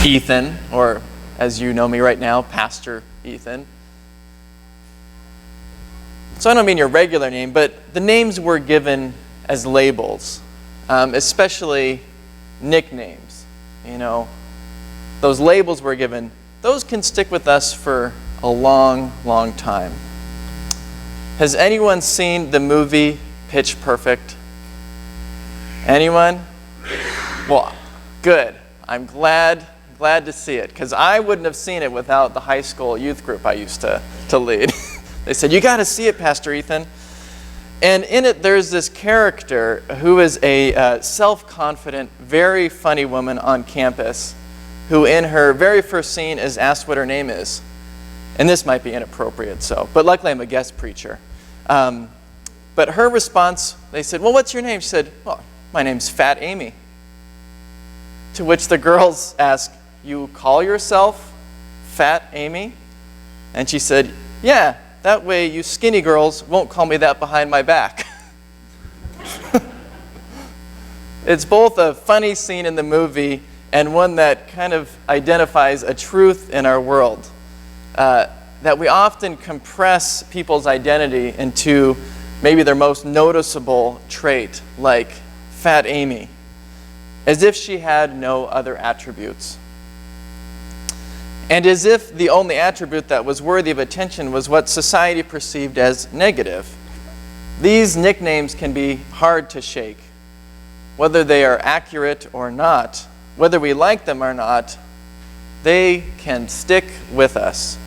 Ethan, or as you know me right now, Pastor Ethan. So I don't mean your regular name, but the names were given as labels, especially nicknames. You know, those labels were given. Those can stick with us for a long, long time. Has anyone seen the movie Pitch Perfect? Anyone? Well, good. I'm glad to see it, because I wouldn't have seen it without the high school youth group I used to lead. They said, "You got to see it, Pastor Ethan." And in it, there's this character who is a self-confident, very funny woman on campus, who in her very first scene is asked what her name is. And this might be inappropriate, but luckily I'm a guest preacher. But her response, they said, "Well, what's your name?" She said, "Well, my name's Fat Amy." To which the girls asked, "You call yourself Fat Amy?" And she said, "Yeah, that way you skinny girls won't call me that behind my back." It's both a funny scene in the movie and one that kind of identifies a truth in our world. That we often compress people's identity into maybe their most noticeable trait, like Fat Amy, as if she had no other attributes. And as if the only attribute that was worthy of attention was what society perceived as negative. These nicknames can be hard to shake. Whether they are accurate or not, whether we like them or not, they can stick with us.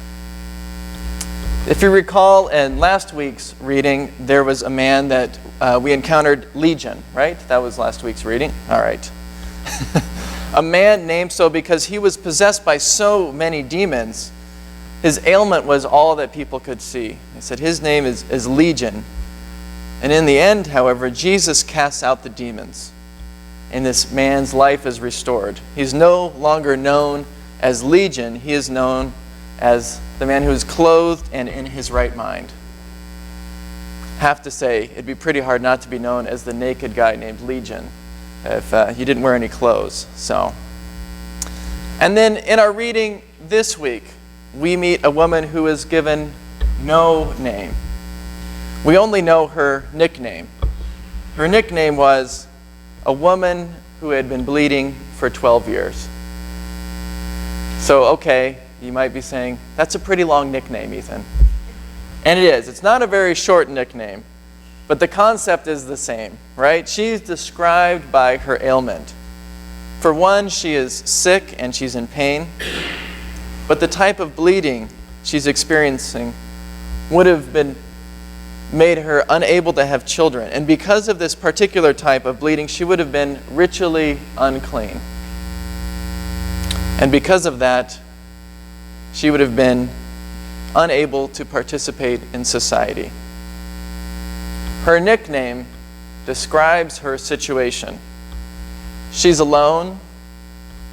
If you recall in last week's reading, there was a man that we encountered, Legion, right? That was last week's reading? All right. A man named so because he was possessed by so many demons. His ailment was all that people could see. They said his name is Legion. And in the end, however, Jesus casts out the demons. And this man's life is restored. He's no longer known as Legion. He is known as the man who is clothed and in his right mind. Have to say, it'd be pretty hard not to be known as the naked guy named Legion if you didn't wear any clothes. And then in our reading this week, we meet a woman who is given no name. We only know her nickname. Her nickname was a woman who had been bleeding for 12 years. So, okay, you might be saying, that's a pretty long nickname, Ethan. And it is. It's not a very short nickname, but the concept is the same, right? She's described by her ailment. For one, she is sick and she's in pain, but the type of bleeding she's experiencing would have made her unable to have children. And because of this particular type of bleeding, she would have been ritually unclean. And because of that, she would have been unable to participate in society. Her nickname describes her situation. She's alone,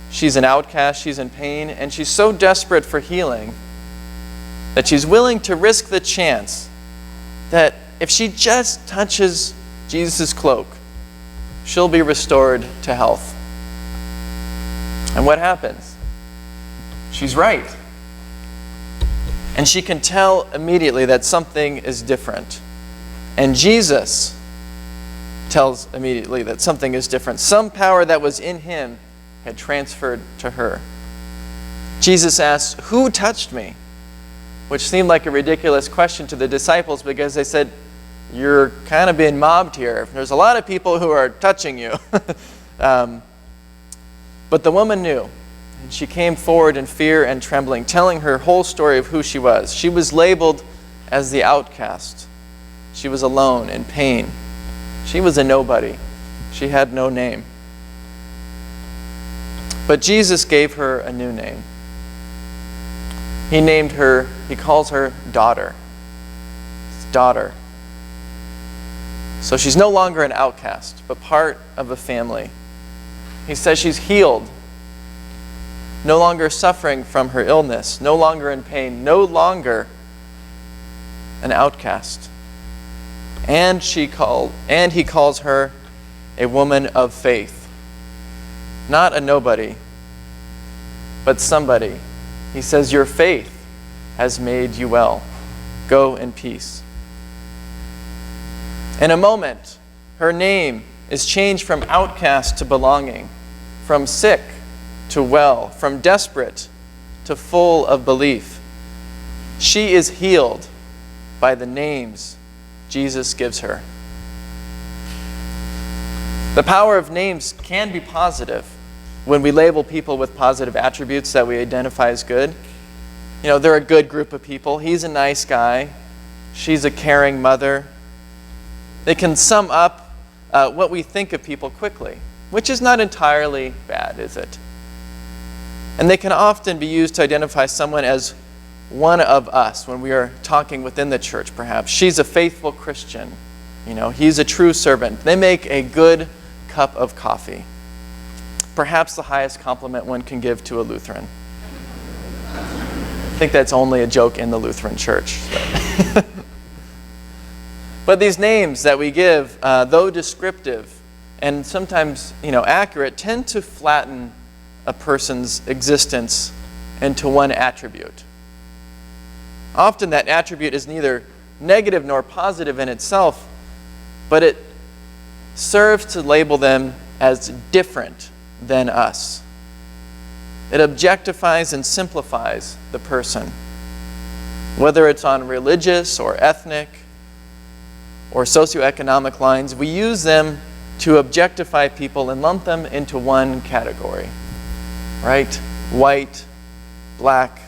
she's an outcast, she's in pain, and she's so desperate for healing that she's willing to risk the chance that if she just touches Jesus' cloak, she'll be restored to health. And what happens? She's right. And she can tell immediately that something is different. And Jesus tells immediately that something is different. Some power that was in him had transferred to her. Jesus asks, "Who touched me?" Which seemed like a ridiculous question to the disciples because they said, "You're kind of being mobbed here. There's a lot of people who are touching you." But the woman knew. And she came forward in fear and trembling, telling her whole story of who she was. She was labeled as the outcast. She was alone in pain. She was a nobody. She had no name. But Jesus gave her a new name. He calls her daughter. Daughter. So she's no longer an outcast, but part of a family. He says she's healed. No longer suffering from her illness, no longer in pain, no longer an outcast. And he calls her a woman of faith. Not a nobody, but somebody. He says, your faith has made you well. Go in peace. In a moment, her name is changed from outcast to belonging, from sick to well, from desperate to full of belief. She is healed by the names Jesus gives her. The power of names can be positive when we label people with positive attributes that we identify as good. You know, they're a good group of people. He's a nice guy. She's a caring mother. They can sum up what we think of people quickly, which is not entirely bad, is it? And they can often be used to identify someone as one of us when we are talking within the church, perhaps. She's a faithful Christian. You know, he's a true servant. They make a good cup of coffee. Perhaps the highest compliment one can give to a Lutheran. I think that's only a joke in the Lutheran church. But these names that we give, though descriptive and sometimes, accurate, tend to flatten a person's existence into one attribute. Often that attribute is neither negative nor positive in itself, but it serves to label them as different than us. It objectifies and simplifies the person, whether it's on religious or ethnic or socioeconomic lines. We use them to objectify people and lump them into one category, right? White, black,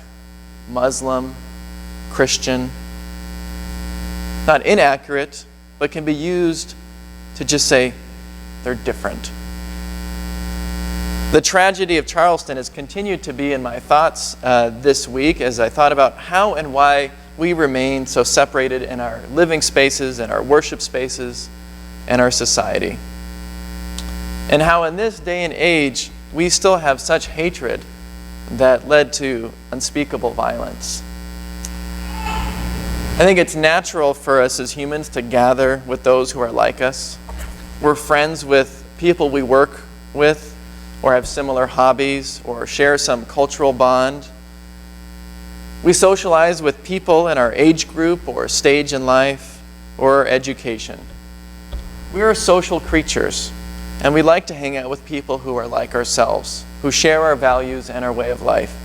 Muslim, Christian. Not inaccurate, but can be used to just say they're different. The tragedy of Charleston has continued to be in my thoughts this week as I thought about how and why we remain so separated in our living spaces and our worship spaces and our society. And how in this day and age we still have such hatred that led to unspeakable violence. I think it's natural for us as humans to gather with those who are like us. We're friends with people we work with or have similar hobbies or share some cultural bond. We socialize with people in our age group or stage in life or education. We are social creatures, and we like to hang out with people who are like ourselves, who share our values and our way of life.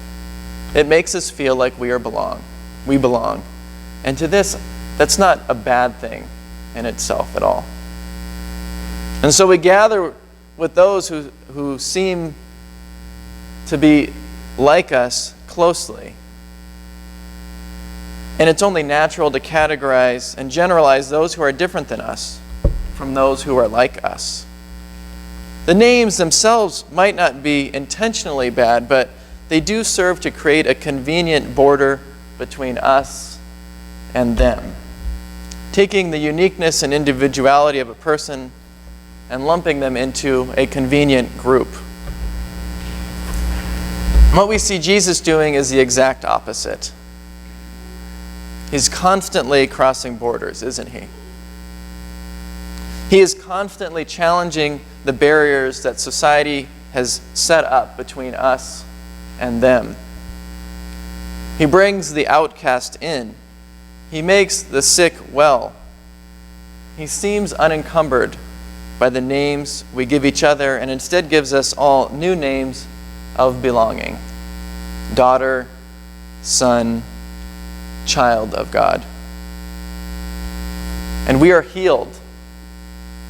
It makes us feel like we belong. And to this, that's not a bad thing in itself at all. And so we gather with those who seem to be like us closely. And it's only natural to categorize and generalize those who are different than us from those who are like us. The names themselves might not be intentionally bad, but they do serve to create a convenient border between us and them, taking the uniqueness and individuality of a person and lumping them into a convenient group. What we see Jesus doing is the exact opposite. He's constantly crossing borders, isn't he? He is constantly challenging the barriers that society has set up between us and them. He brings the outcast in. He makes the sick well. He seems unencumbered by the names we give each other and instead gives us all new names of belonging. Daughter, son, child of God. And we are healed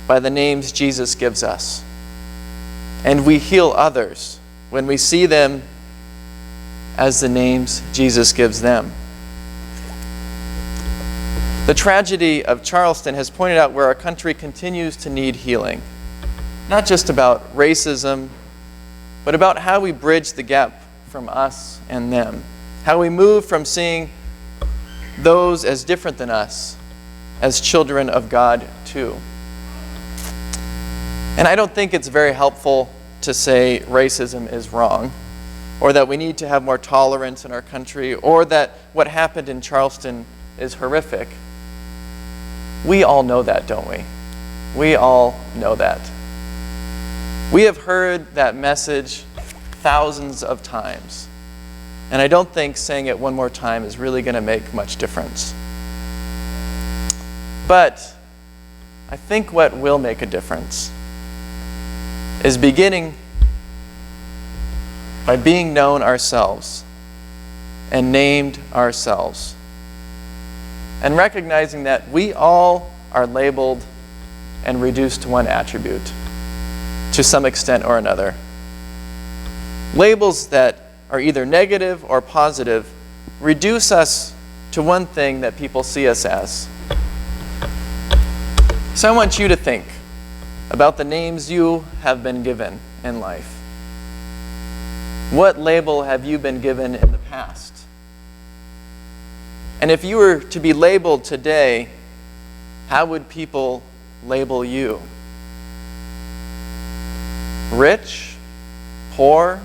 by the names Jesus gives us. And we heal others when we see them as the names Jesus gives them. The tragedy of Charleston has pointed out where our country continues to need healing. Not just about racism, but about how we bridge the gap from us and them. How we move from seeing those as different than us as children of God too. And I don't think it's very helpful to say racism is wrong, or that we need to have more tolerance in our country, or that what happened in Charleston is horrific. We all know that, don't we? We all know that. We have heard that message thousands of times. And I don't think saying it one more time is really going to make much difference. But I think what will make a difference is beginning by being known ourselves and named ourselves, and recognizing that we all are labeled and reduced to one attribute to some extent or another. Labels that are either negative or positive reduce us to one thing that people see us as. So I want you to think about the names you have been given in life. What label have you been given in the past? And if you were to be labeled today, how would people label you? Rich? Poor?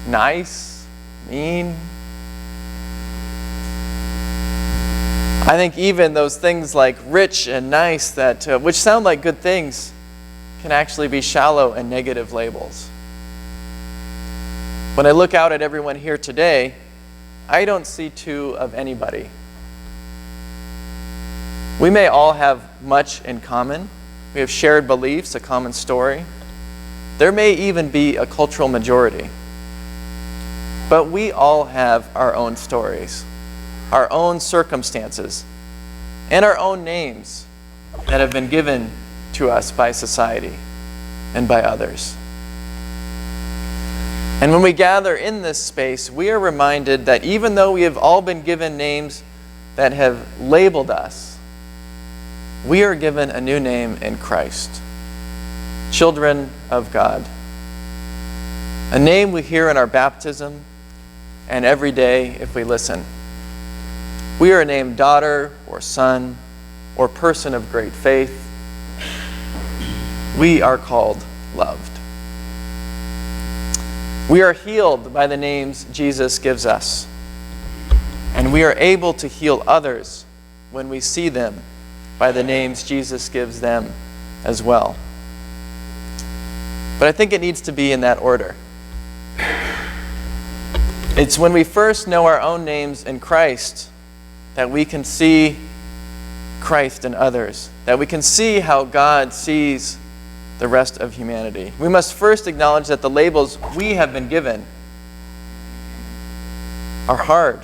Nice? Mean? I think even those things like rich and nice, that which sound like good things, can actually be shallow and negative labels. When I look out at everyone here today, I don't see two of anybody. We may all have much in common. We have shared beliefs, a common story. There may even be a cultural majority. But we all have our own stories, our own circumstances, and our own names that have been given to us by society and by others. And when we gather in this space, we are reminded that even though we have all been given names that have labeled us, we are given a new name in Christ, children of God. A name we hear in our baptism and every day if we listen. We are named daughter or son or person of great faith. We are called loved. We are healed by the names Jesus gives us. And we are able to heal others when we see them by the names Jesus gives them as well. But I think it needs to be in that order. It's when we first know our own names in Christ that we can see Christ in others, that we can see how God sees the rest of humanity. We must first acknowledge that the labels we have been given are hard,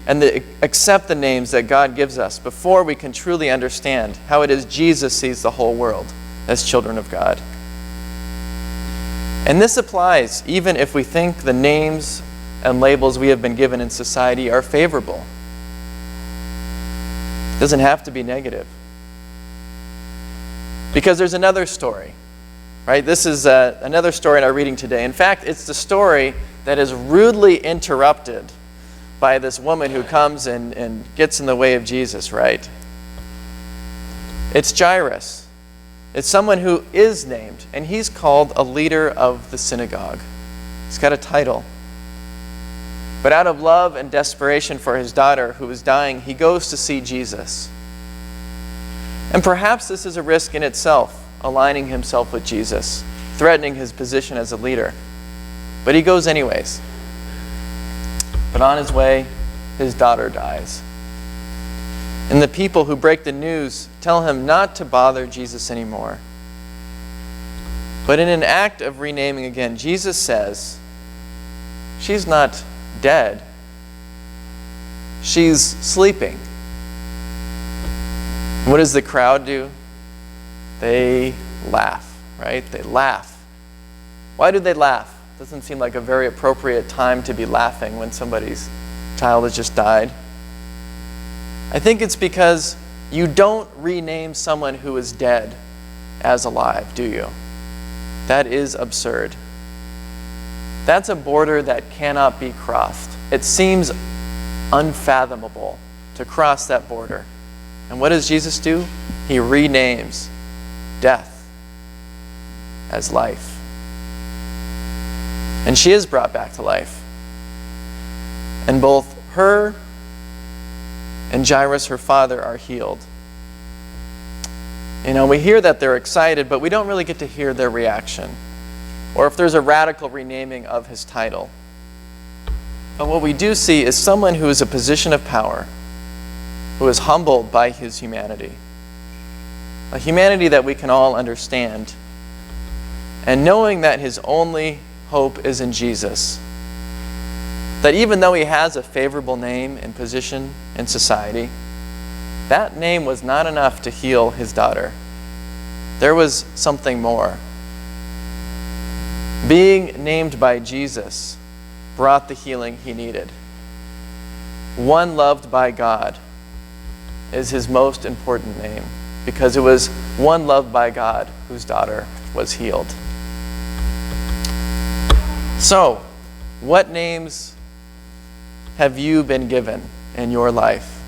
and accept the names that God gives us before we can truly understand how it is Jesus sees the whole world as children of God. And this applies even if we think the names and labels we have been given in society are favorable. It doesn't have to be negative. Because there's another story, right? This is another story in our reading today. In fact, it's the story that is rudely interrupted by this woman who comes and gets in the way of Jesus, right? It's Jairus. It's someone who is named, and he's called a leader of the synagogue. He's got a title. But out of love and desperation for his daughter who is dying, he goes to see Jesus. And perhaps this is a risk in itself, aligning himself with Jesus, threatening his position as a leader. But he goes anyways. But on his way, his daughter dies. And the people who break the news tell him not to bother Jesus anymore. But in an act of renaming again, Jesus says, she's not dead. She's sleeping. What does the crowd do? They laugh, right? They laugh. Why do they laugh? Doesn't seem like a very appropriate time to be laughing when somebody's child has just died. I think it's because you don't rename someone who is dead as alive, do you? That is absurd. That's a border that cannot be crossed. It seems unfathomable to cross that border. And what does Jesus do? He renames death as life. And she is brought back to life. And both her and Jairus, her father, are healed. You know, we hear that they're excited, but we don't really get to hear their reaction. Or if there's a radical renaming of his title. But what we do see is someone who is a position of power, who is humbled by his humanity, a humanity that we can all understand, and knowing that his only hope is in Jesus, that even though he has a favorable name and position in society, that name was not enough to heal his daughter. There was something more. Being named by Jesus brought the healing he needed. One loved by God is his most important name, because it was one loved by God whose daughter was healed. So, what names have you been given in your life?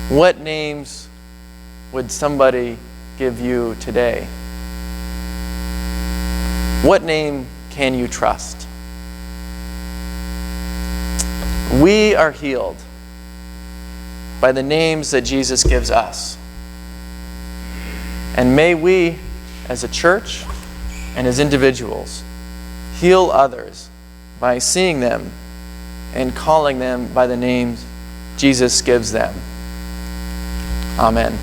What names would somebody give you today? What name can you trust? We are healed by the names that Jesus gives us. And may we, as a church and as individuals, heal others by seeing them and calling them by the names Jesus gives them. Amen.